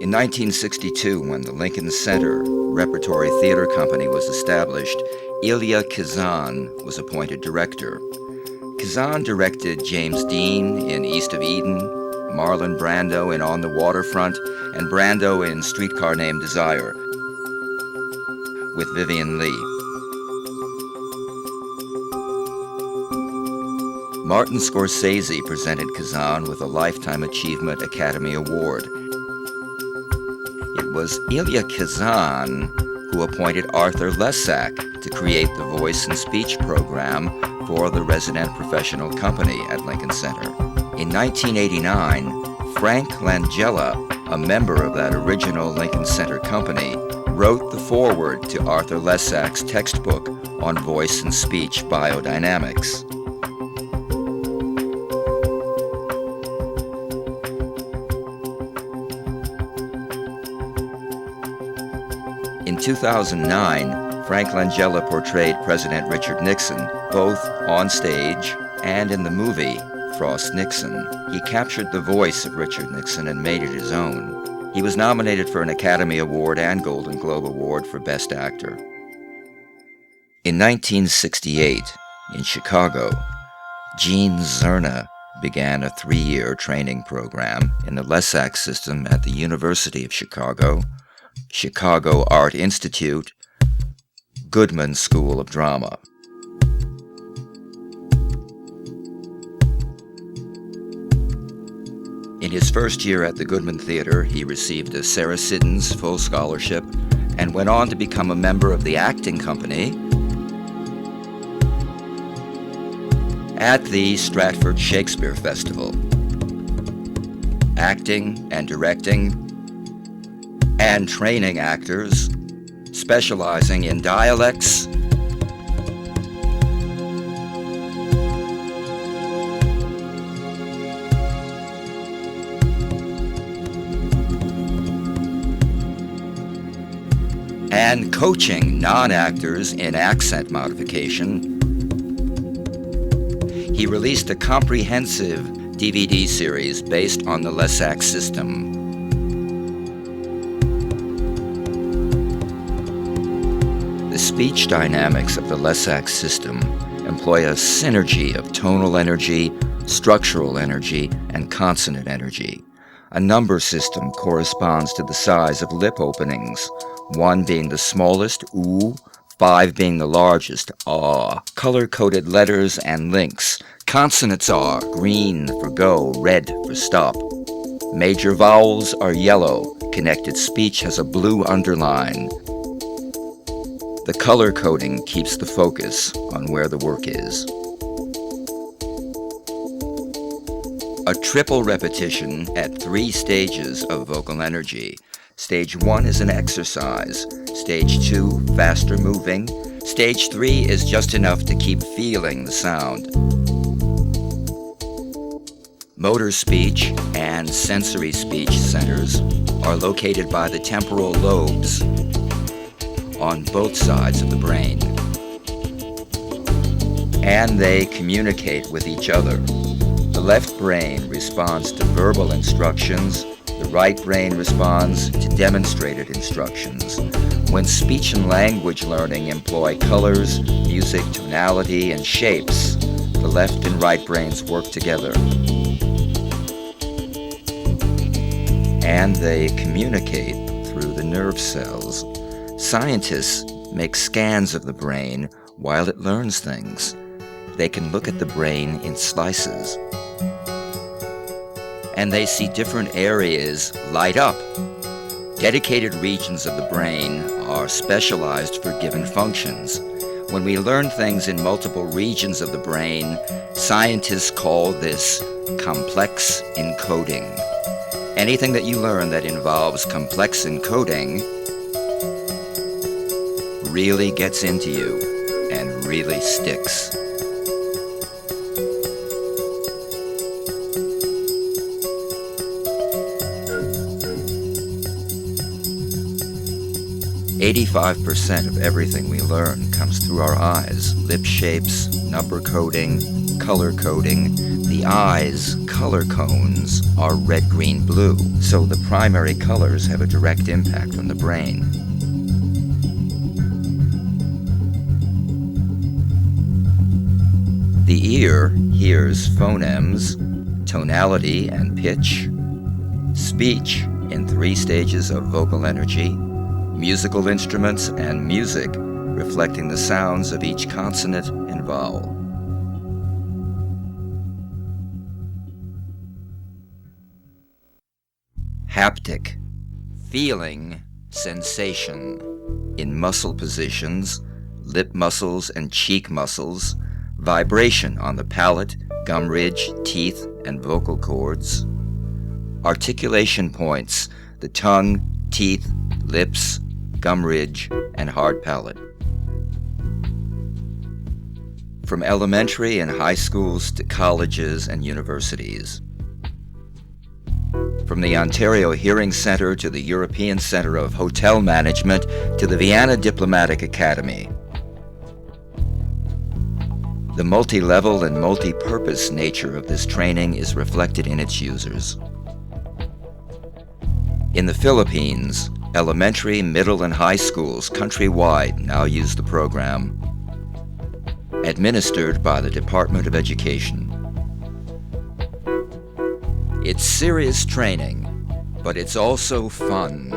In 1962, when the Lincoln Center Repertory Theater Company was established, Elia Kazan was appointed director. Kazan directed James Dean in East of Eden, Marlon Brando in On the Waterfront, and Brando in Streetcar Named Desire, with Vivian Leigh. Martin Scorsese presented Kazan with a Lifetime Achievement Academy Award. It was Elia Kazan who appointed Arthur Lesak to create the voice and speech program for the resident professional company at Lincoln Center. In 1989, Frank Langella, a member of that original Lincoln Center company, wrote the foreword to Arthur Lesak's textbook on voice and speech biodynamics. In 2009, Frank Langella portrayed President Richard Nixon, both on stage and in the movie Frost Nixon. He captured the voice of Richard Nixon and made it his own. He was nominated for an Academy Award and Golden Globe Award for Best Actor. In 1968, in Chicago, Gene Zerna began a 3-year training program in the Lesak system at the University of Chicago, Chicago Art Institute, Goodman School of Drama. In his first year at the Goodman Theater, he received a Sarah Siddons full scholarship and went on to become a member of the acting company at the Stratford Shakespeare Festival. Acting and directing and training actors, specializing in dialects, and coaching non-actors in accent modification. He released a comprehensive DVD series based on the Lesak system. The speech dynamics of the Lesak system employ a synergy of tonal energy, structural energy, and consonant energy. A number system corresponds to the size of lip openings, 1 being the smallest, oo, 5 being the largest, ah. Color-coded letters and links. Consonants are green for go, red for stop. Major vowels are yellow. Connected speech has a blue underline. The color coding keeps the focus on where the work is. A triple repetition at 3 stages of vocal energy. Stage 1 is an exercise. Stage 2, faster moving. Stage 3 is just enough to keep feeling the sound. Motor speech and sensory speech centers are located by the temporal lobes on both sides of the brain, and they communicate with each other. The left brain responds to verbal instructions, the right brain responds to demonstrated instructions. When speech and language learning employ colors, music, tonality, and shapes, the left and right brains work together, and they communicate through the nerve cells. Scientists make scans of the brain while it learns things. They can look at the brain in slices, and they see different areas light up. Dedicated regions of the brain are specialized for given functions. When we learn things in multiple regions of the brain, scientists call this complex encoding. Anything that you learn that involves complex encoding really gets into you and really sticks. "85% of everything we learn comes through our eyes. Lip shapes, number coding, color coding, the eye's color cones are red, green, blue, so the primary colors have a direct impact on the brain. The ear hears phonemes, tonality and pitch, speech in 3 stages of vocal energy, musical instruments, and music, reflecting the sounds of each consonant and vowel. Haptic, feeling, sensation, in muscle positions, lip muscles and cheek muscles, vibration on the palate, gum ridge, teeth, and vocal cords, articulation points, the tongue, teeth, lips, gum ridge, and hard palate. From elementary and high schools to colleges and universities. From the Ontario Hearing Centre to the European Centre of Hotel Management to the Vienna Diplomatic Academy. The multi-level and multi-purpose nature of this training is reflected in its users. In the Philippines, elementary, middle, and high schools countrywide now use the program, administered by the Department of Education. It's serious training, but it's also fun.